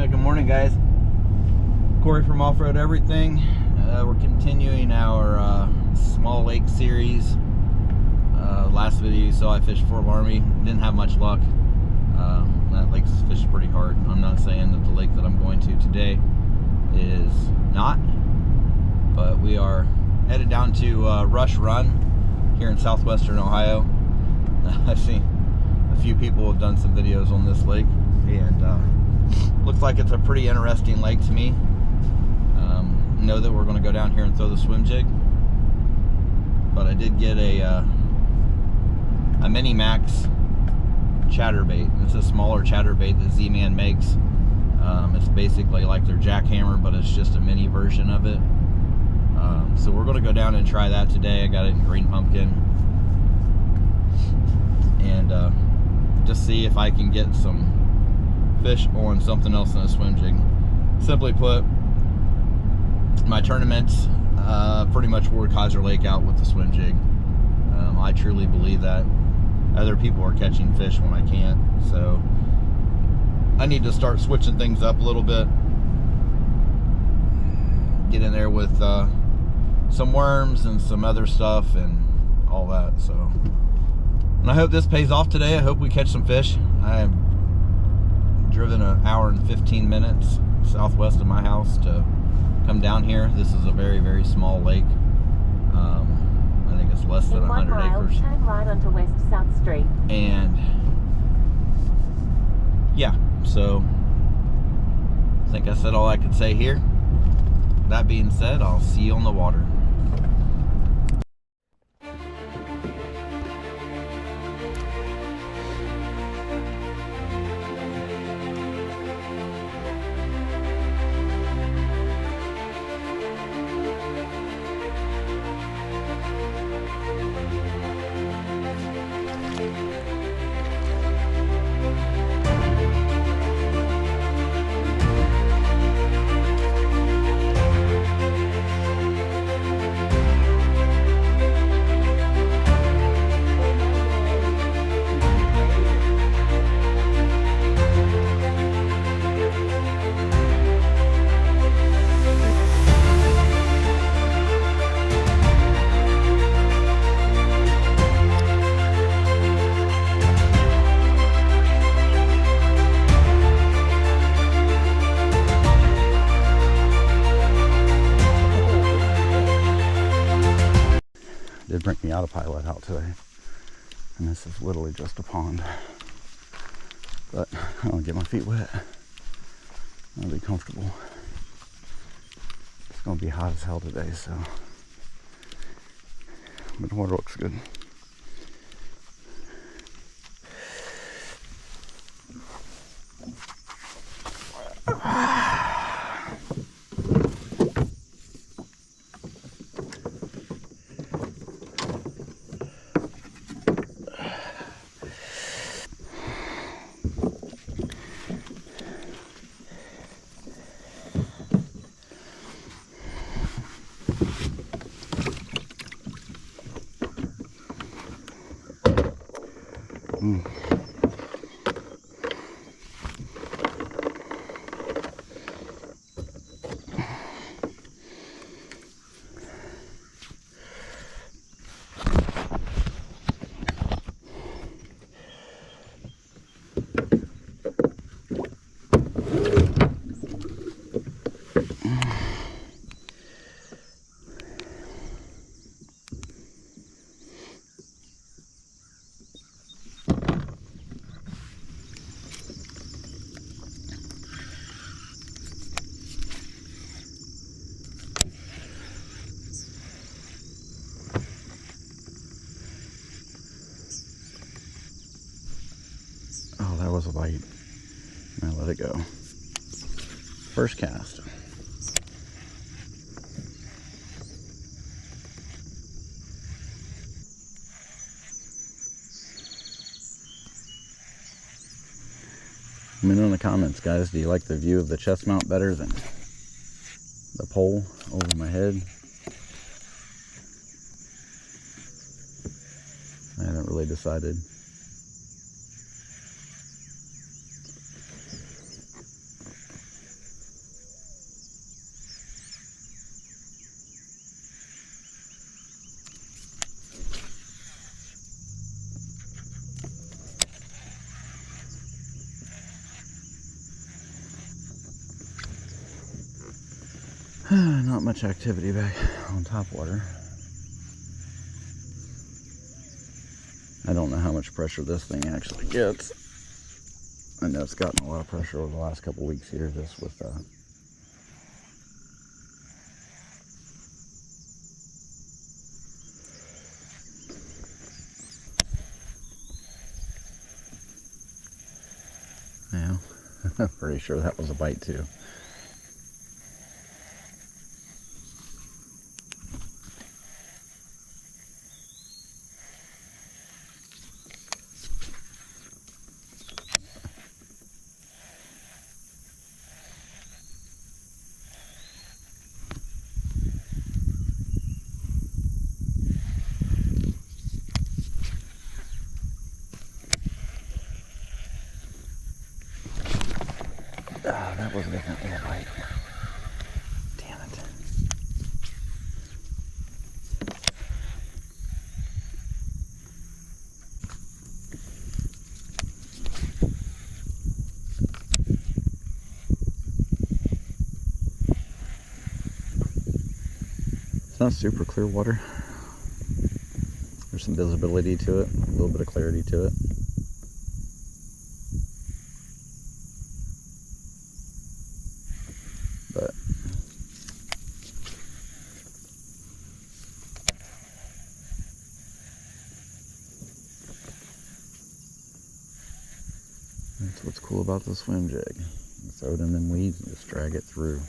Good morning, guys. Corey from Off-Road Everything. We're continuing our small lake series. Last video you saw I fished Fort Laramie. Didn't have much luck. That lake's fished pretty hard. I'm not saying that the lake that I'm going to today is not, but we are headed down to Rush Run here in southwestern Ohio. I've seen a few people have done some videos on this lake, and looks like it's a pretty interesting lake to me. Know that we're going to go down here and throw the swim jig, but I did get a Mini Max chatterbait. It's a smaller chatterbait that Z-Man makes. It's basically like their jackhammer, but it's just a mini version of it. So we're going to go down and try that today. I got it in green pumpkin, and just see if I can get some fish on something else than a swim jig. Simply put, my tournaments pretty much wore Kaiser Lake out with the swim jig. I truly believe that. Other people are catching fish when I can't, so I need to start switching things up a little bit. Get in there with some worms and some other stuff and all that. So, and I hope this pays off today. I hope we catch some fish. I've driven an hour and 15 minutes southwest of my house to come down here. This is a very, very small lake. I think it's less than 100 acres. Turn right onto West South Street. And yeah, so I think I said all I could say here. That being said, I'll see you on the water. Did bring the autopilot out today, and this is literally just a pond, but I don't get my feet wet. I'll be comfortable. It's gonna be hot as hell today, so but the water looks good. Oh, that was a bite. Now let it go. First cast. Let me know in the comments, guys. Do you like the view of the chest mount better than the pole over my head? I haven't really decided. Not much activity back on top water. I don't know how much pressure this thing actually gets. I know it's gotten a lot of pressure over the last couple weeks here, just with yeah, I'm pretty sure that was a bite too. Ah, that was definitely a bite. Damn it. It's not super clear water. There's some visibility to it, a little bit of clarity to it. But that's what's cool about the swim jig. You throw it in them weeds and just drag it through.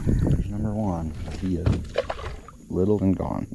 There's number one. He is little and gone.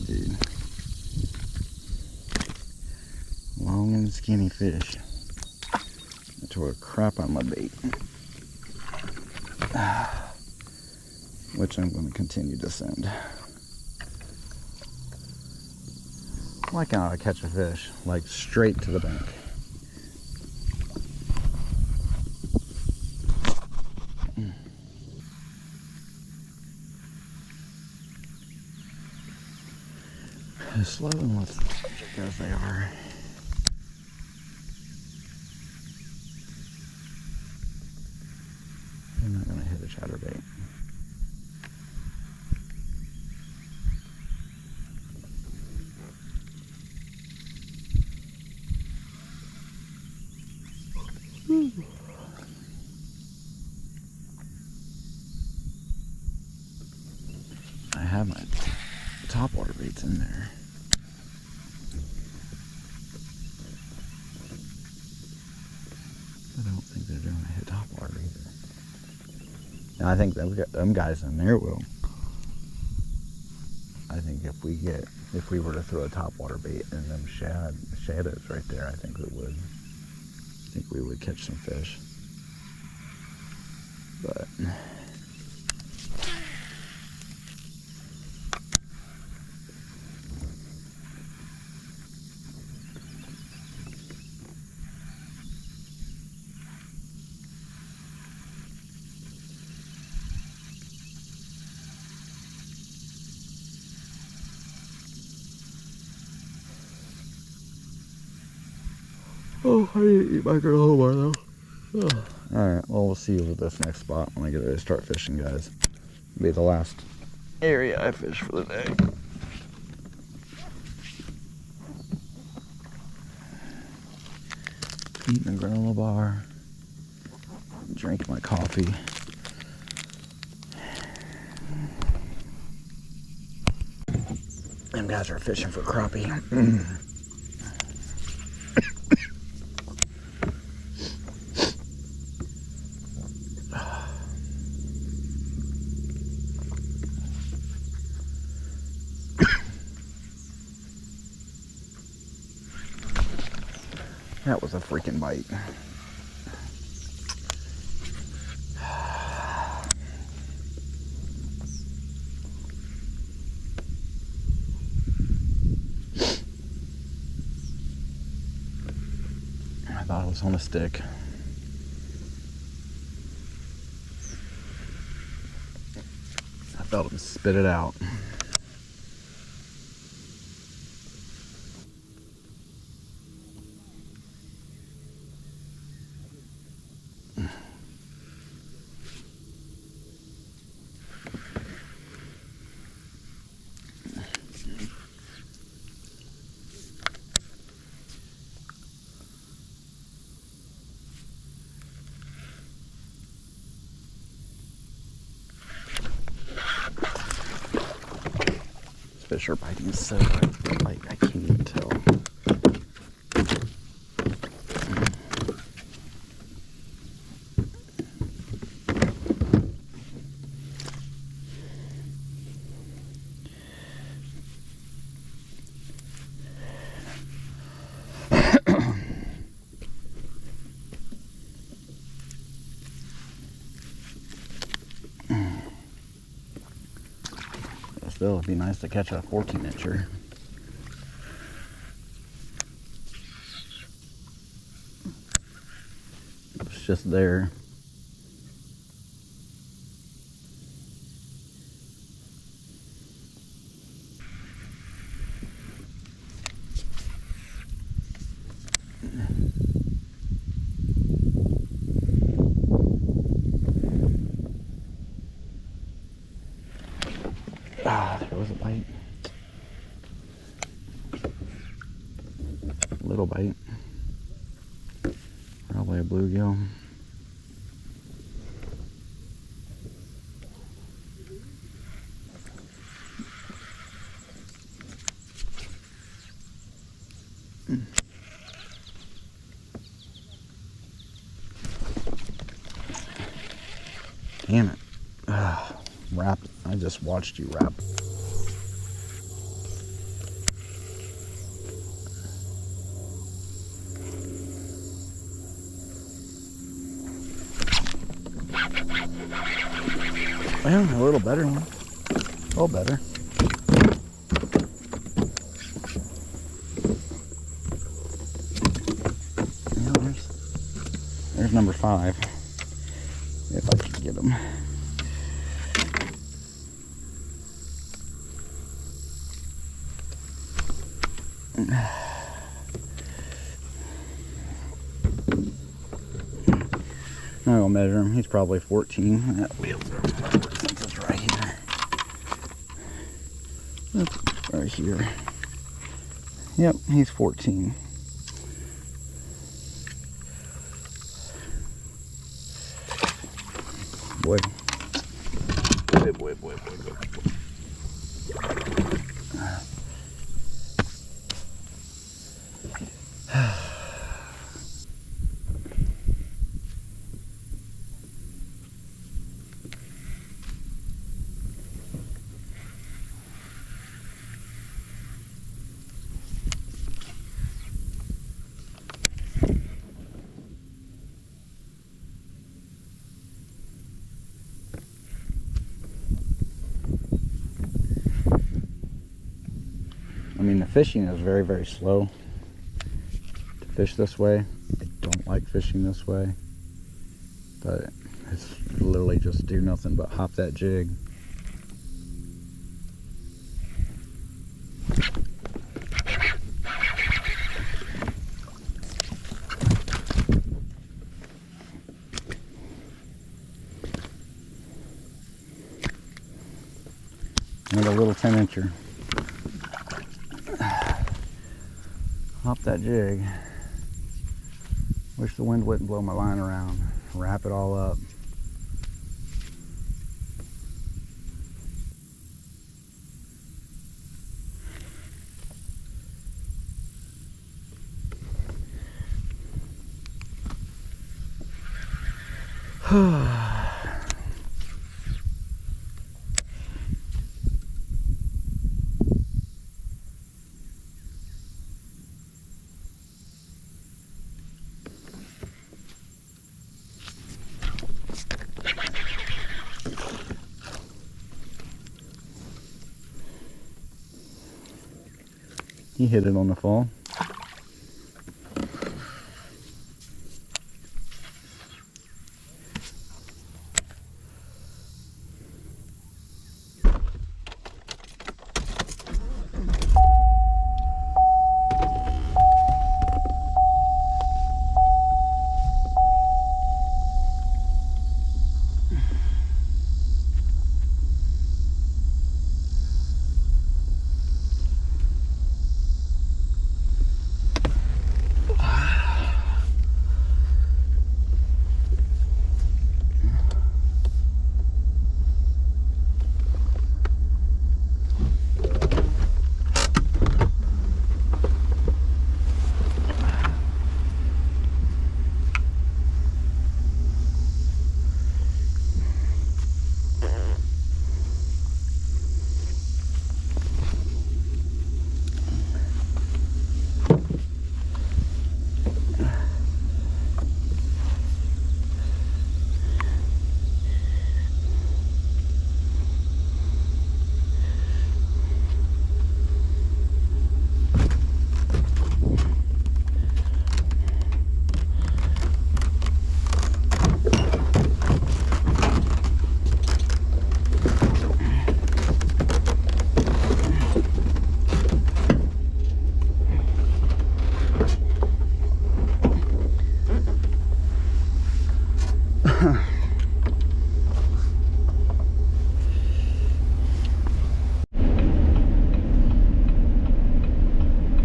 Dude. Long and skinny fish. I tore a crap on my bait. Which I'm going to continue to send. I like how I catch a fish, like straight to the bank. As slow and lethargic as they are. I'm not going to hit a chatterbait. I have my topwater baits in there. I don't think they're going to hit topwater either. Now, I think them guys in there will. I think if we were to throw a topwater bait in them shadows right there, I think we would catch some fish. But oh, I need to eat my granola bar though. Oh. Alright, well, we'll see you with this next spot when I get ready to start fishing, guys. It'll be the last area I fish for the day. Eating a granola bar. Drink my coffee. Them guys are fishing for crappie. That was a freaking bite. I thought it was on a stick. I felt him spit it out. Fish are biting so like I can't even tell. Still, it'd be nice to catch a 14-incher. It's just there. Ah, there was a bite. Little bite. Probably a bluegill. Damn it. Wrap. I just watched you wrap. Well, a little better one. A little better. Yeah, there's number 5. If I can get him. I'll measure him. He's probably 14. That wheel since it's right here. Oops, right here. Yep, he's 14. Boy. Boy. fishing is very, very slow to fish this way. I don't like fishing this way, but it's literally just do nothing but hop that jig. Another little 10-incher. Hop that jig. Wish the wind wouldn't blow my line around. Wrap it all up. He hit it on the fall.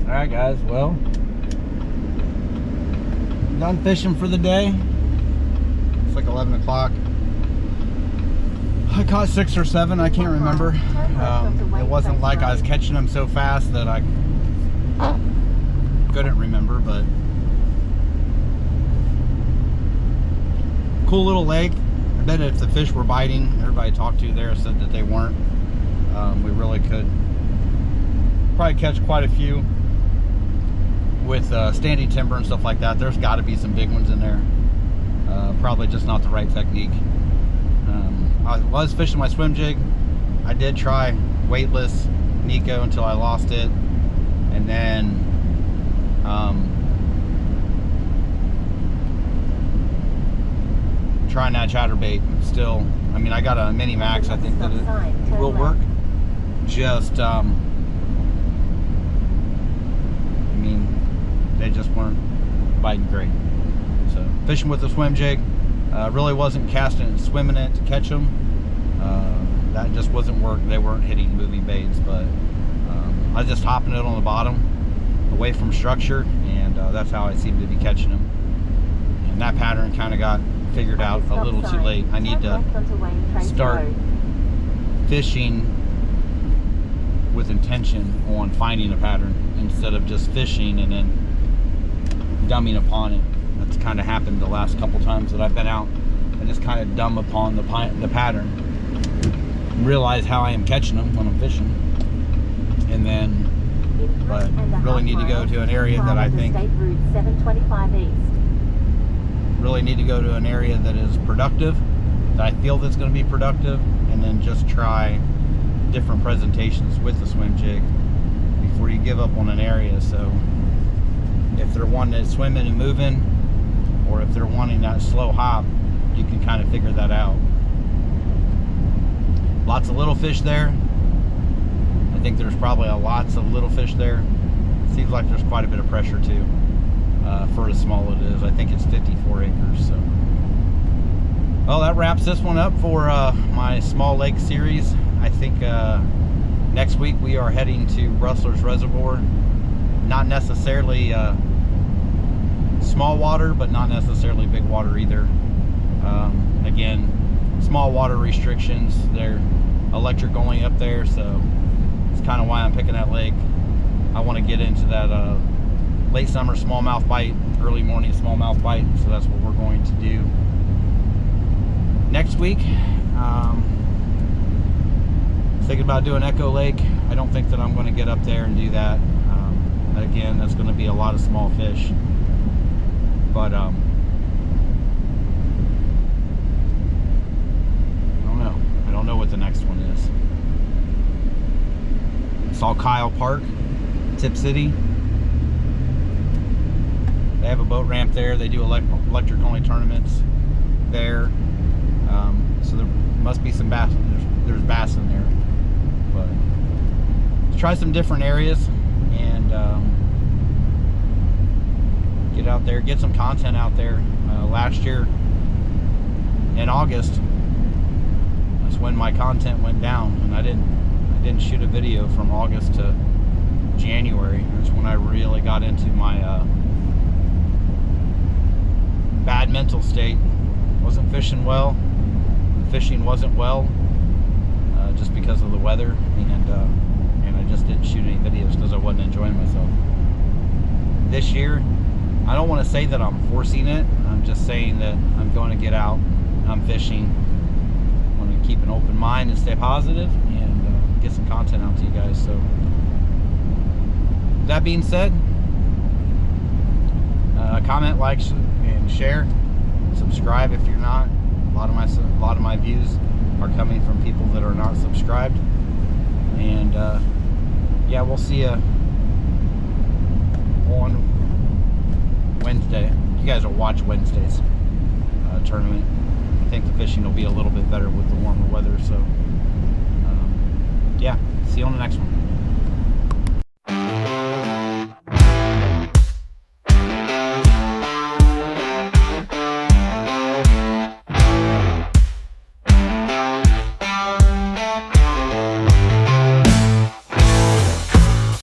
Alright guys, well, done fishing for the day. It's like 11 o'clock. I caught 6 or 7, I can't remember. It wasn't like I was catching them so fast that I couldn't remember, but cool little lake. I bet if the fish were biting, everybody I talked to there said that they weren't. We really could probably catch quite a few with standing timber and stuff like that. There's got to be some big ones in there. Probably just not the right technique. I was fishing my swim jig. I did try weightless Nico until I lost it, and then trying that chatterbait. Still, I mean, I got a mini max. I think that it will work. Just I mean, they just weren't biting great. So fishing with the swim jig, really wasn't casting and swimming it to catch them. That just wasn't working. They weren't hitting moving baits, but I was just hopping it on the bottom away from structure, and that's how I seemed to be catching them. And that pattern kind of got figured out a little too late. I need to start fishing with intention on finding a pattern instead of just fishing and then dumbing upon it. That's kind of happened the last couple times that I've been out. I just kind of dumb upon the pattern, realize how I am catching them when I'm fishing, and then but really need to go to an area that I think really need to go to an area that is productive, that I feel that's going to be productive, and then just try different presentations with the swim jig before you give up on an area. So if they're wanting to swimming and moving, or if they're wanting that slow hop, you can kind of figure that out. Lots of little fish there. I think there's probably lots of little fish there. Seems like there's quite a bit of pressure too, for as small it is. I think it's 54 acres. So, well, that wraps this one up for my small lake series. I think next week we are heading to Rustler's Reservoir. Not necessarily small water, but not necessarily big water either. Again, small water restrictions. They're electric only up there, so it's kind of why I'm picking that lake. I want to get into that late summer smallmouth bite, early morning smallmouth bite, so that's what we're going to do next week. Thinking about doing Echo Lake. I don't think that I'm going to get up there and do that. Again, that's going to be a lot of small fish, but I don't know what the next one is. Saw Kyle Park, Tip City. They have a boat ramp there. They do electric only tournaments there. So there must be some bass. There's bass in there. But let's try some different areas and get out there, get some content out there. Last year in August, that's when my content went down, and I didn't shoot a video from August to January. That's when I really got into my bad mental state. Wasn't fishing well. Fishing wasn't well, just because of the weather, and I just didn't shoot any videos because I wasn't enjoying myself. This year, I don't want to say that I'm forcing it. I'm just saying that I'm going to get out. I'm fishing. I'm going to keep an open mind and stay positive and get some content out to you guys. So, that being said, comment, like, and share. Subscribe if you're not. A lot of my views are coming from people that are not subscribed. And yeah, we'll see you on Wednesday. You guys will watch Wednesday's tournament. I think the fishing will be a little bit better with the warmer weather. So yeah, see you on the next one.